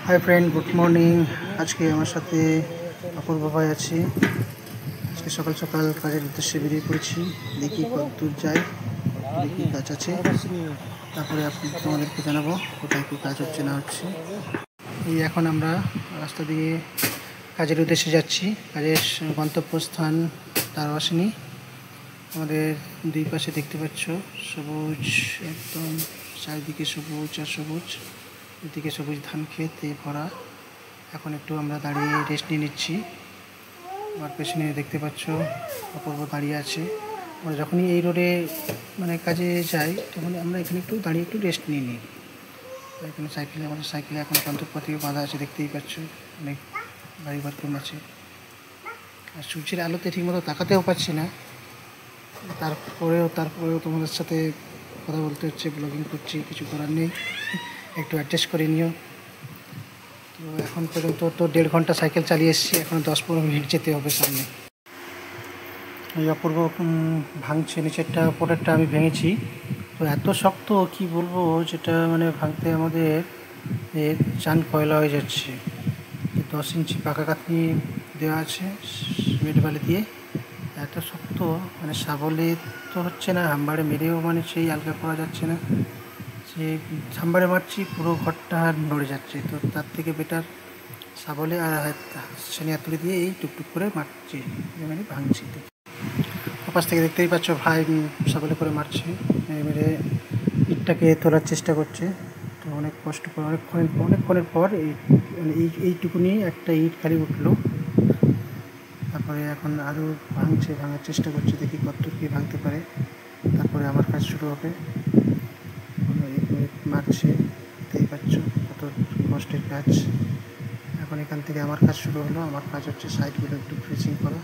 Hi friend, good morning. आज के हमारे साथे अपूर्व भाई आछे। आज के सकाल सकाल काजेर उद्देश्य बेरिये पड़ेछि। देखी कतदूर जाई, कतदूर की काज आछे, तारपरे आपनादेरके जानाबो कोथाय की काज हच्छे ना हच्छे। এই এখন আমরা রাস্তা দিয়ে কাজের উদ্দেশ্যে যাচ্ছি। কাজের গন্তব্যস্থান তারবাসিনী। আমাদের দুই পাশে দেখতে পাচ্ছ সবুজ, একদম চারিদিকে সবুজ আর সবুজ, এদিকে সবুজ ধান খেতে ভরা। এখন একটু আমরা দাঁড়িয়ে রেস্ট নিয়ে নিচ্ছি। আমার পেছনে দেখতে পাচ্ছ অপূর্ব দাঁড়িয়ে আছে। আমরা যখনই এই রোডে কাজে যাই তখন আমরা এখানে একটু দাঁড়িয়ে একটু রেস্ট নিয়ে নিই। এখানে আমাদের সাইকেলে এখন যন্ত্রপাতি বাঁধা আছে, দেখতেই পাচ্ছ অনেক গাড়ি বারকম আছে। আর সূর্যের আলোতে ঠিকমতো তাকাতেও পাচ্ছি না, তারপরেও তোমাদের সাথে কথা বলতে হচ্ছে, ব্লগিং করছি, কিছু করার নেই, একটু অ্যাডজাস্ট করে নিও। তো এখন পর্যন্ত তো 1.5 ঘন্টা সাইকেল চালিয়ে এসেছি, এখন 10-15 মিনিট যেতে হবে সামনে। এই অপূর্ব ভাঙছে, নিচেরটা উপরেরটা আমি ভেঙেছি। তো এত শক্ত কি বলবো, যেটা ভাঙতে আমাদের চান কয়লা হয়ে যাচ্ছে। 10 ইঞ্চি পাকা কাঠি দেওয়া আছে সিমেন্ট বালি দিয়ে, এত শক্ত শাবলে তো হচ্ছে না, হাম্বারে মেরেও সেই আলগা করা যাচ্ছে না। সে হাম্বারে মারছি পুরো ঘরটা নড়ে যাচ্ছে। তো তার থেকে বেটার শাবলে আর সেনে তুলে দিয়ে এই টুকটুক করে মারছি, ভাঙছি। ওপাশ থেকে দেখতেই পাচ্ছ ভাই শাবলে করে মারছে, মেরে ইটটাকে তোলার চেষ্টা করছে। তো অনেক কষ্ট করে অনেকক্ষণের পর এইটুকুনি একটা ইট খালি উঠলো। তারপরে এখন আরও ভাঙার চেষ্টা করছে, দেখি কতদূর কি ভাঙতে পারে। তারপরে আমার কাজ শুরু হবে। মারছে, দেখতেই পাচ্ছ কত কষ্টের কাজ। এখন এখান থেকে আমার কাজ শুরু হলো। আমার কাজ হচ্ছে সাইডগুলো একটু ফিনিশিং করা।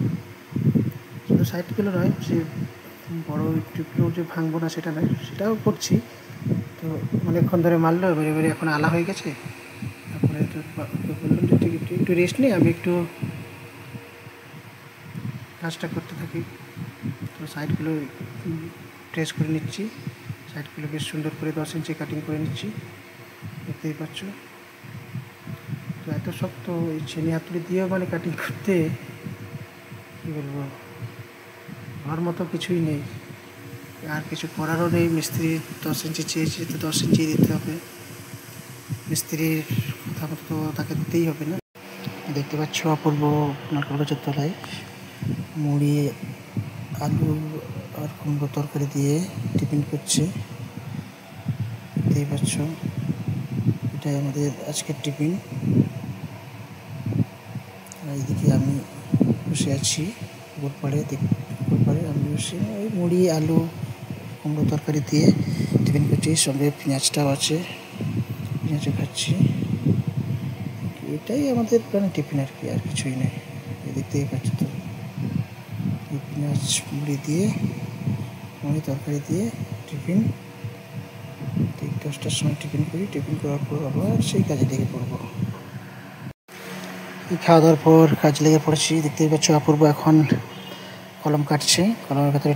শুধু সাইডগুলো নয়, যে বড় ইটগুলো যে ভাঙবো না সেটা নয়, সেটাও করছি। তো অনেকক্ষণ ধরে মারলো, এবারে এখন আলা হয়ে গেছে। তারপরে তো বললাম যে একটু রেস্ট নিই, আমি একটু কাজটা করতে থাকি। তো সাইডগুলো ট্রেস করে নিচ্ছি, সাইডগুলো বেশ সুন্দর করে 10 ইঞ্চি কাটিং করে নিচ্ছি, দেখতেই পাচ্ছ। তো এত শক্ত, এই ছেনি হাতুড়ি দিয়েও কাটিং করতে কী বলবো, আমার মতো কিছুই নেই, আর কিছু করারও নেই। মিস্ত্রি 10 ইঞ্চি চেয়েছি, তো 10 ইঞ্চি দিতে হবে। মিস্ত্রির কথা মতো তো তাকে দিতেই হবে না। দেখতে পাচ্ছ অপূর্ব নারকেল গাছের তলায় মুড়ি, আলু আর কুমড়ো তরকারি দিয়ে টিফিন করছে, দেখতেই পাচ্ছ। এটাই আমাদের আজকের টিফিন। আর এইদিকে আমি বসে আছি গোলপাড়ে, আমি বসে ওই মুড়ি, আলু, কুমড়ো তরকারি দিয়ে টিফিন করছি, সঙ্গে পেঁয়াজটাও আছে, পেঁয়াজও খাচ্ছি। এটাই আমাদের টিফিন, আর কি, আর কিছুই নেই। দেখতেই পাচ্ছ তো, পেঁয়াজ মুড়ি দিয়ে, মুড়ি তরকারি দিয়ে টিফিন। ঠিক 10টার সময় টিফিন করি, টিফিন করার পর আবার সেই কাজে লেগে পড়বো। খাওয়া দাওয়ার পর কাজ লেগে পড়েছি। দেখতেই পাচ্ছ অপূর্ব এখন কলম কাটছে, কলমের ভেতরে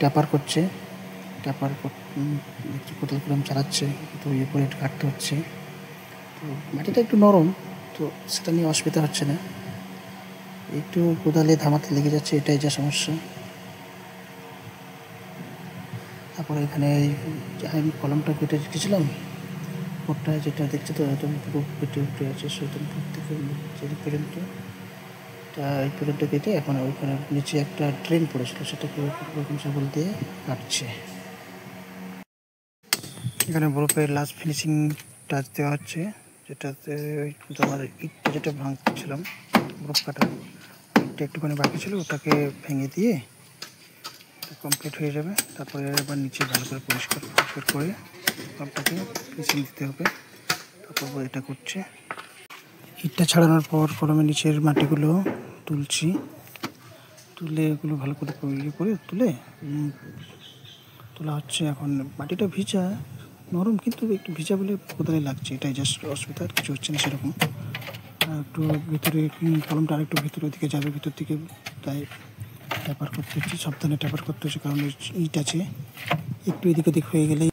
ট্যাপার করছে, কোদাল কলম চালাচ্ছে, তো করে কাটতে হচ্ছে। তো মাটিটা একটু নরম, তো সেটা নিয়ে অসুবিধা হচ্ছে না, একটু কোদালে ধামাতে লেগে যাচ্ছে, এটাই যা সমস্যা। তারপরে এখানে আমি কলমটা কেটে রেখেছিলাম, ওটা যেটা দেখছো তো একদম পুরো কেটে উঠে আছে, সুতরাং থেকে পর্যন্ত এই পর্যন্ত কেটে এখন ওইখানে নিচে একটা ট্রেন পড়েছিল, সেটাকে ওরকম শাবল দিয়ে কাটছে। এখানে বরফের লাস্ট ফিনিশিং টাচ দেওয়া হচ্ছে, যেটাতে আমার ইটটা যেটা ভাঙছিলাম, বরফ কাটা ইটটা একটুখানি বাকি ছিল, ওটাকে ভেঙে দিয়ে কমপ্লিট হয়ে যাবে। তারপরে আবার নিচে ভালো করে পরিষ্কার করে সবটাকে ফিনিশিং দিতে হবে। তারপর এটা করছে। ইটটা ছাড়ানোর পর কলমের নিচের মাটিগুলো তুলছি, তুলে এগুলো ভালো করে তোলা হচ্ছে। এখন মাটিটা ভিজা, নরম, কিন্তু একটু ভিজা বলে কোদালে লাগছে, এটাই জাস্ট অসুবিধা, আর কিছু হচ্ছে না সেরকম। একটু ভিতরে কলমটা আরেকটু ভিতরের দিকে যাবে, ভিতর দিকে, তাই ট্যাপার করতে হচ্ছে, সাবধানে ট্যাপার করতে হচ্ছে, কারণ ইট আছে, একটু এদিক ওদিক হয়ে গেলেই।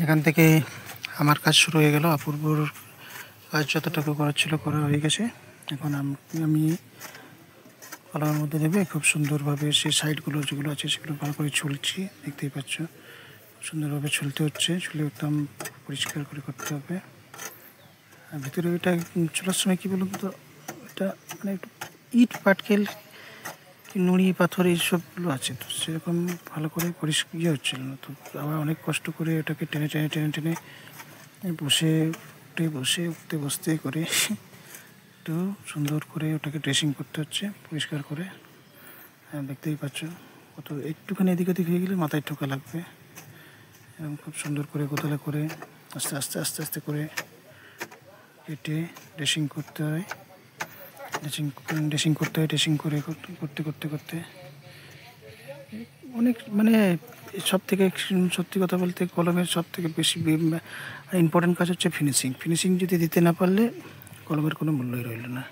এখান থেকে আমার কাজ শুরু হয়ে গেল। অপূর্বর কাজ যতটুকু করার ছিল করা হয়ে গেছে। এখন আমি কলমের মধ্যে নেবে খুব সুন্দরভাবে সেই সাইডগুলো যেগুলো আছে সেগুলো ভালো করে ছুলছি, দেখতেই পাচ্ছ সুন্দরভাবে ছুলতে হচ্ছে, ছুলে একদম পরিষ্কার করে করতে হবে। আর ভিতরে এটা ছোলার সময় কী বলুন তো, এটা মানে একটু ইট পাটকেল নুড়ি পাথর এইসবগুলো আছে, তো সেরকম ভালো করে পরিষ্কার হচ্ছিল না, তো আবার অনেক কষ্ট করে ওটাকে টেনে টেনে টেনে টেনে বসে উঠতে বসতে করে একটু সুন্দর করে ওটাকে ড্রেসিং করতে হচ্ছে পরিষ্কার করে। দেখতেই পাচ্ছ কত একটুখানি এদিক ওদিক হয়ে গেলে মাথায় ঠোকা লাগবে। এবং খুব সুন্দর করে গোতালা করে আস্তে আস্তে আস্তে আস্তে করে কেটে ড্রেসিং করতে হয়। ড্রেসিং করে করতে করতে করতে অনেক মানে সব থেকে সত্যি কথা বলতে কলমের সব থেকে বেশি ইম্পর্টেন্ট কাজ হচ্ছে ফিনিশিং যদি দিতে না পারলে কলমের কোনো মূল্যই রইল না।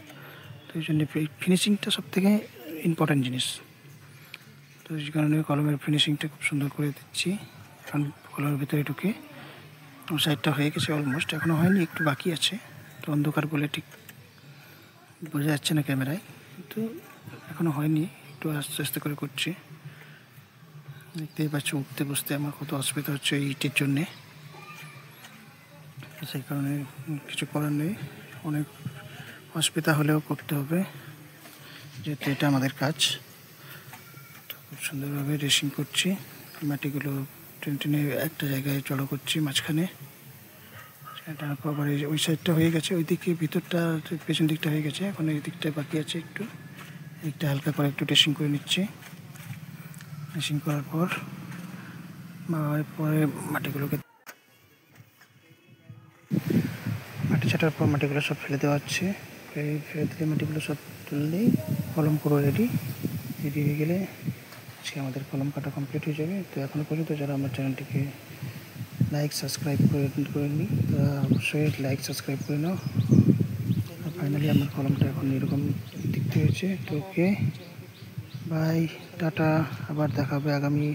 তো এই জন্য ফিনিশিংটা সব থেকে ইম্পর্টেন্ট জিনিস। তো এই কারণে কলমের ফিনিশিংটা খুব সুন্দর করে দিচ্ছি। এখন কলমের ভিতরে ঢুকে সাইডটা হয়ে গেছে অলমোস্ট, এখনও হয়নি, একটু বাকি আছে। তো অন্ধকার বলে ঠিক বোঝা যাচ্ছে না ক্যামেরায়, কিন্তু এখনও হয়নি, একটু আস্তে আস্তে করে করছি। দেখতেই পাচ্ছ উঠতে বসতে আমার কত অসুবিধা হচ্ছে এই ইটের জন্যে, সেই কারণে কিছু করার নেই, অনেক অসুবিধা হলেও করতে হবে যেহেতু এটা আমাদের কাজ। তো খুব সুন্দরভাবে ড্রেসিং করছি, মাটিগুলো টেনে টেনে একটা জায়গায় জড়ো করছি মাঝখানে। সেটা আবার ওই সাইডটা হয়ে গেছে, ওই দিকে ভিতরটা পেছন দিকটা হয়ে গেছে, এখন এই দিকটা বাকি আছে, একটু এদিকটা হালকা করে একটু ড্রেসিং করে নিচ্ছি। ড্রেসিং করার পর পরে মাটি ছাটার পর মাটিগুলো সব ফেলে দেওয়া হচ্ছে। ফেলে দিলে মাটিগুলো সব তুললেই কলম পুরো রেডি হয়ে গেলে আজকে আমাদের কলম কাটা কমপ্লিট হয়ে যাবে। তো এখনও পর্যন্ত যারা আমার চ্যানেলটিকে লাইক সাবস্ক্রাইব করেননি তারা অবশ্যই লাইক সাবস্ক্রাইব করে নাও। ফাইনালি আমার কলমটা এখন এরকম দেখতে হয়েছে। তো ওকে বাই, টাটা, আবার দেখা হবে আগামী